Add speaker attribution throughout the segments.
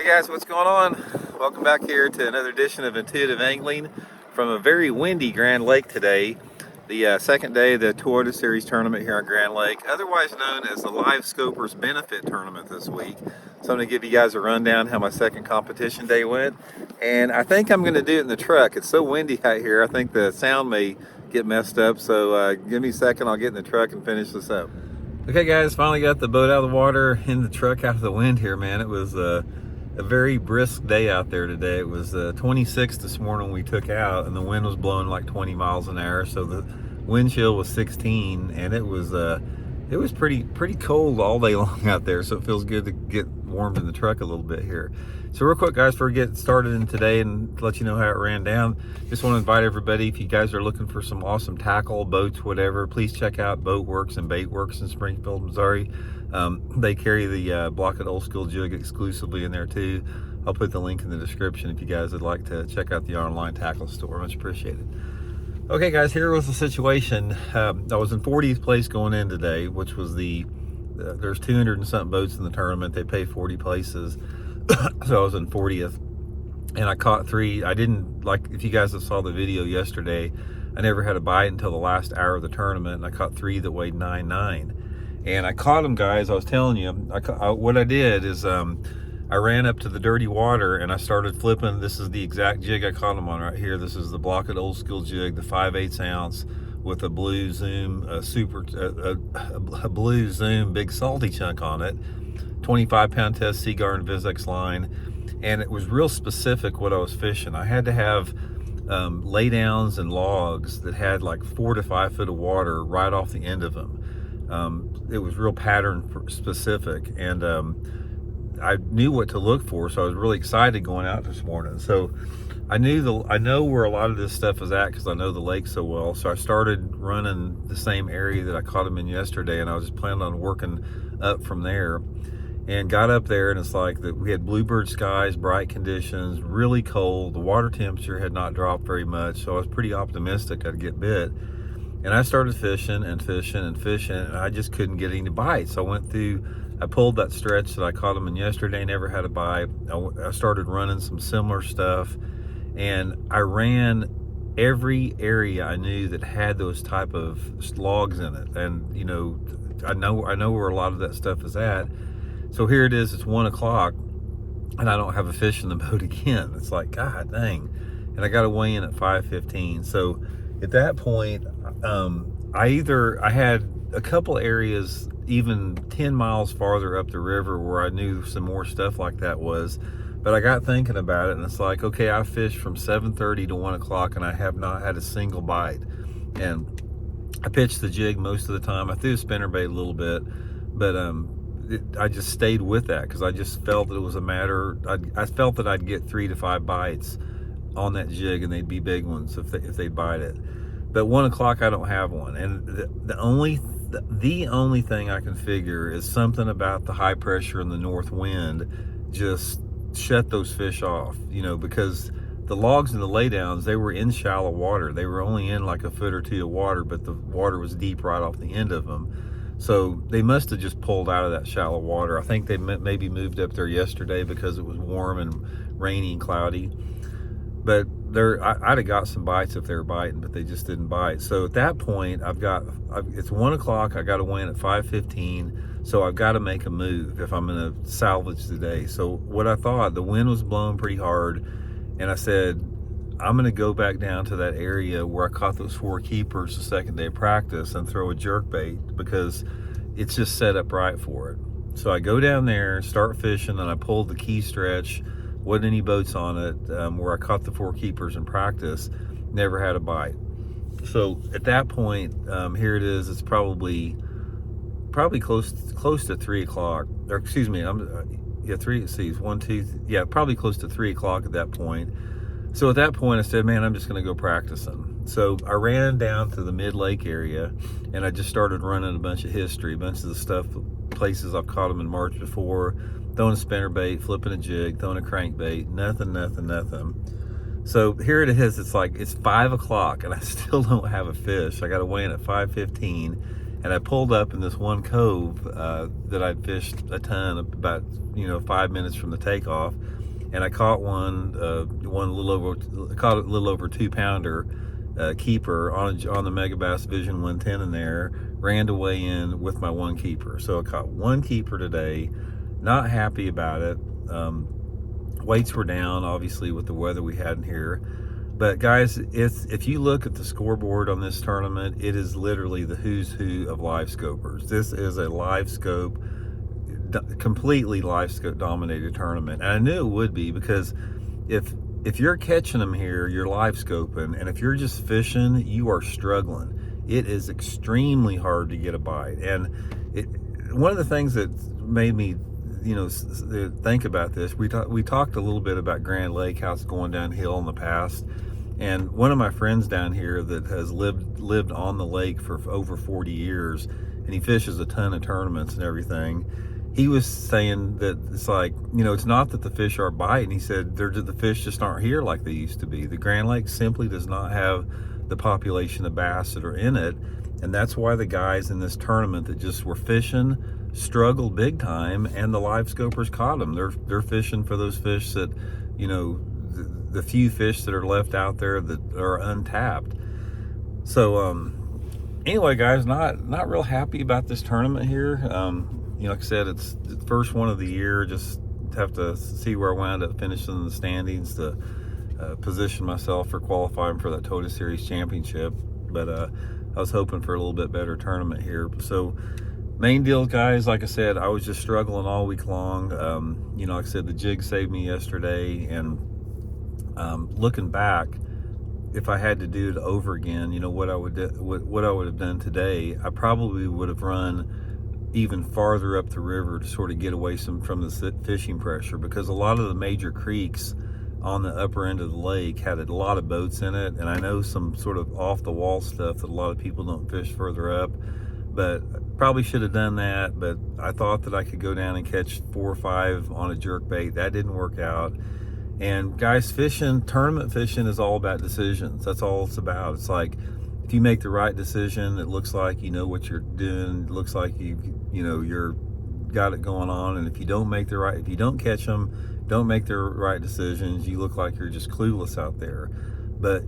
Speaker 1: Hey guys, what's going on? Welcome back here to another edition of Intuitive Angling from a very windy Grand Lake today. The second day of the Toyota Series tournament here on Grand Lake, otherwise known as the Live Scopers Benefit Tournament this week. So I'm going to give you guys a rundown how my second competition day went. And I think I'm going to do it in the truck. It's so windy out here, I think the sound may get messed up. So give me a second, I'll get in the truck and finish this up. Okay guys, finally got the boat out of the water, in the truck out of the wind here, man. It was a very brisk day out there today. It was 26 this morning we took out, and the wind was blowing like 20 miles an hour, so the wind chill was 16, and it was pretty cold all day long out there, so it feels good to get warmed in the truck a little bit here. So real quick guys, before we get started in today and let you know how it ran down, just want to invite everybody, if you guys are looking for some awesome tackle, boats, whatever, please check out Boat Works and Bait Works in Springfield, Missouri. They carry the Blockit Old School Jig exclusively in there too. I'll put the link in the description if you guys would like to check out the online tackle store. Much appreciated. Okay guys, here was the situation. I was in 40th place going in today, which was there's 200 and something boats in the tournament. They pay 40 places. So I was in 40th, and I caught three. I didn't, like, if you guys have saw the video yesterday, I never had a bite until the last hour of the tournament, and I caught three that weighed 9.9. And I caught them, guys. I was telling you, what I did is I ran up to the dirty water and I started flipping. This is the exact jig I caught them on right here. This is the Blockit Old School Jig, the 5/8 ounce with a blue Zoom, a blue Zoom big salty chunk on it, 25-pound test Seaguar and Vizex line. And it was real specific what I was fishing. I had to have laydowns and logs that had like 4 to 5 foot of water right off the end of them. It was real pattern specific, and I knew what to look for, so I was really excited going out this morning. So I know where a lot of this stuff is at because I know the lake so well. So I started running the same area that I caught them in yesterday, and I was just planning on working up from there. And got up there, and it's like that we had bluebird skies, bright conditions, really cold. The water temperature had not dropped very much, so I was pretty optimistic I'd get bit. And I started fishing and fishing and fishing, and I just couldn't get any bites. So I pulled that stretch that I caught them in yesterday, never had a bite. I started running some similar stuff, and I ran every area I knew that had those type of logs in it. And you know, I know where a lot of that stuff is at. So here it is, it's 1 o'clock, and I don't have a fish in the boat again. It's like, God dang. And I got to weigh in at 5:15. So at that point, I had a couple areas even 10 miles farther up the river where I knew some more stuff like that was. But I got thinking about it, and it's like, okay, I fished from 7:30 to 1 o'clock, and I have not had a single bite. And I pitched the jig most of the time. I threw a spinnerbait a little bit, but I just stayed with that because I just felt that it was a matter. I felt that I'd get 3 to 5 bites on that jig, and they'd be big ones if they'd bite it. But 1 o'clock, I don't have one, and the only thing I can figure is something about the high pressure and the north wind just shut those fish off. You know, because the logs and the laydowns, they were in shallow water. They were only in like a foot or two of water, but the water was deep right off the end of them. So they must have just pulled out of that shallow water. I think they maybe moved up there yesterday because it was warm and rainy and cloudy. But I'd have got some bites if they were biting, but they just didn't bite. So at that point, it's 1 o'clock. I got to weigh in at 5:15. So I've got to make a move if I'm going to salvage the day. So what I thought, the wind was blowing pretty hard, and I said, I'm going to go back down to that area where I caught those 4 keepers the second day of practice and throw a jerk bait because it's just set up right for it. So I go down there, start fishing, and I pulled the key stretch. Wasn't any boats on it, where I caught the 4 keepers in practice. Never had a bite. So at that point, here it is. It's probably close to 3 o'clock. Or excuse me, probably close to 3 o'clock at that point. So at that point, I said, man, I'm just going to go practicing. So I ran down to the mid-lake area, and I just started running a bunch of history, a bunch of the stuff, places I've caught them in March before, throwing a spinnerbait, flipping a jig, throwing a crankbait, nothing. So here it is. It's 5 o'clock, and I still don't have a fish. I got to weigh in at 5:15, and I pulled up in this one cove that I'd fished a ton, about 5 minutes from the takeoff, and I caught caught a little over 2-pounder keeper on the Megabass Vision 110 in there. Ran to weigh in with my one keeper, so I caught one keeper today. Not happy about it. Weights were down, obviously, with the weather we had in here. But guys, if you look at the scoreboard on this tournament, it is literally the who's who of live scopers. This is a live scope, completely live scope dominated tournament. And I knew it would be, because if you're catching them here, you're live scoping, and if you're just fishing, you are struggling. It is extremely hard to get a bite. And one of the things that made me think about this, we talked a little bit about Grand Lake, how it's going downhill in the past. And one of my friends down here that has lived on the lake for over 40 years, and he fishes a ton of tournaments and everything, he was saying that it's like, it's not that the fish are biting. He said the fish just aren't here like they used to be. The Grand Lake simply does not have the population of bass that are in it, and that's why the guys in this tournament that just were fishing struggled big time, and the live scopers caught them. They're fishing for those fish that, the few fish that are left out there that are untapped. So anyway, guys, not real happy about this tournament here. Like I said, it's the first one of the year. Just have to see where I wound up finishing in the standings to position myself for qualifying for that Toyota Series Championship. But I was hoping for a little bit better tournament here. So main deal, guys, like I said, I was just struggling all week long. Like I said, the jig saved me yesterday, and looking back, if I had to do it over again, what I would have done today, I probably would have run even farther up the river to sort of get away from the fishing pressure, because a lot of the major creeks on the upper end of the lake had a lot of boats in it, and I know some sort of off the wall stuff that a lot of people don't fish further up. But probably should have done that. But I thought that I could go down and catch 4 or 5 on a jerk bait. That didn't work out. And guys, tournament fishing is all about decisions. That's all it's about. It's like, if you make the right decision, it looks like you know what you're doing. It looks like you're got it going on. And if you don't catch them, don't make the right decisions, you look like you're just clueless out there. But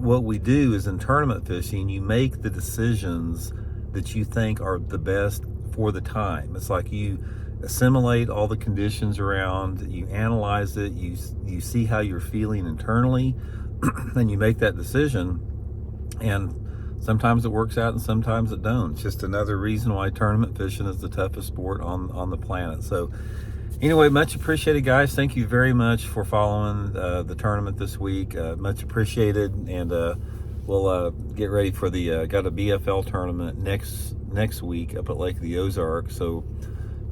Speaker 1: what we do is, in tournament fishing, you make the decisions that you think are the best for the time. It's like you assimilate all the conditions around, you analyze it, you see how you're feeling internally, and you make that decision. And sometimes it works out and sometimes it don't. It's just another reason why tournament fishing is the toughest sport on the planet. So anyway, much appreciated, guys. Thank you very much for following the tournament this week. Much appreciated. And we'll get ready for the got a BFL tournament next week up at Lake of the Ozarks. So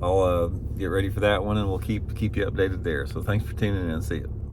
Speaker 1: I'll get ready for that one, and we'll keep you updated there. So thanks for tuning in. See you.